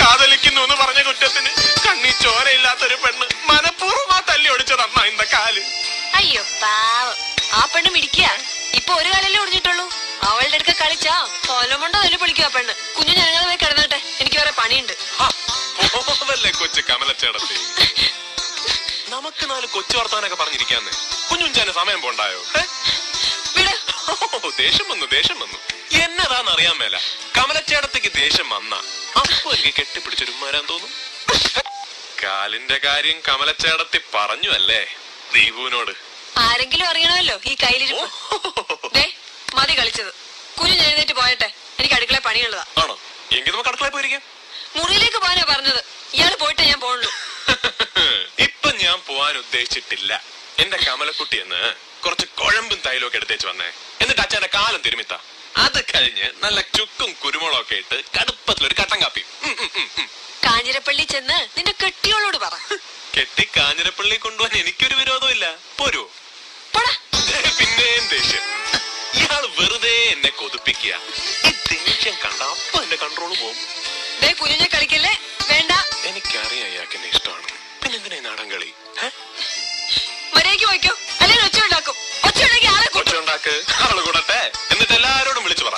കാതലിക്കുന്നു എന്ന് പറഞ്ഞ കുറ്റത്തിന് കണ്ണി ചോരയില്ലാത്തൊരു പെണ്ണ് മനഃപൂർവ്വമാ തല്ലി ഒടിച്ചതമ്മ ഇന്ന കാല്. അയ്യോ പാവം, ആ പെണ്ണ് മിടിക്കുക. ഇപ്പൊ ഒരു കാലല്ലേ ഒടിഞ്ഞിട്ടുള്ളൂ. അവളുടെ അടുക്ക കളിച്ചാ കൊലമുണ്ടോ തല്ലി പൊളിക്കുക ആ പെണ്ണ്. കുഞ്ഞു ഞങ്ങൾ പോയി കിടന്നോട്ടെ, എനിക്ക് വേറെ പണിയുണ്ട്. കൊച്ചു കമലച്ചേടത്തി, നമുക്ക് 4 കൊച്ചു വർത്താനൊക്കെ പറഞ്ഞിരിക്കാന്ന്. കുഞ്ഞുഞ്ചാന് സമയം പോണ്ടായോ? ദേഷ്യം വന്നു എന്നതാന്നറിയാൻ മേല. കമലച്ചേടത്തേക്ക് ദേഷ്യം വന്ന അപ്പൊ എനിക്ക് കെട്ടിപ്പിടിച്ചൊരു മരാൻ തോന്നും. കാലിന്റെ കാര്യം കമലച്ചേടത്തി പറഞ്ഞു അല്ലേ ദീപുവിനോട്? ആരെങ്കിലും അറിയണമല്ലോ ഈ കയ്യിലിരിപ്പ്. മതി കളിച്ചത്. കുഞ്ഞു എഴുന്നേറ്റ് പോയട്ടെ, എനിക്ക് അടുക്കള പണിയുള്ളതാ. ആണോ? എങ്കിൽ നമുക്ക് അടുക്കള പോയിരിക്കാം. മുറിയിലേക്ക് പോകാനാ പറഞ്ഞത്. ഇയാള് പോയിട്ടേ ഞാൻ പോണുള്ളൂ. ഇപ്പൊ ഞാൻ പോവാൻ ഉദ്ദേശിച്ചിട്ടില്ല. എന്റെ കമലക്കുട്ടി എന്ന് കുറച്ച് കുഴമ്പും തൈലൊക്കെ എടുത്തേച്ച് വന്നേ. എന്നിട്ട് അച്ഛന്റെ കാലം തിരുമിത്ത. അത് കഴിഞ്ഞ് നല്ല ചുക്കും കുരുമുളകും ഒക്കെ ഇട്ട് കടുപ്പത്തിലൊരു കട്ടൻ കാപ്പി. കാഞ്ഞിരപ്പള്ളി ചെന്ന് നിന്റെ കെട്ടിയോളോട് പറ. കെട്ടി കാഞ്ഞിരപ്പള്ളി കൊണ്ടുപോകാൻ എനിക്കൊരു വിരോധവും ഇല്ല. പോരോ? പിന്നെയും ദേഷ്യം. ഇയാള് വെറുതെ എന്നെ കൊതിപ്പിക്കുക. ഈ ദേഷ്യം കണ്ട അപ്പൊ എന്റെ കൺട്രോള് പോകും. കുഞ്ഞിനെ കളിക്കല്ലേ, വേണ്ട. എനിക്കറിയാം ഇയാൾക്ക് എന്നെ ഇഷ്ടമാണ്. പിന്നെ എന്തിനാ നാടൻ കളി? മര്യാദയ്ക്ക് പോയിക്കോ, അല്ലെങ്കിൽ ഒച്ച ഉണ്ടാക്കും. ഒച്ച ഉണ്ടാക്കി ആളെ ഒച്ച ഉണ്ടാക്ക്, ആള് കൂടട്ടെ. എന്നിട്ട് എല്ലാരോടും വിളിച്ചു പറ.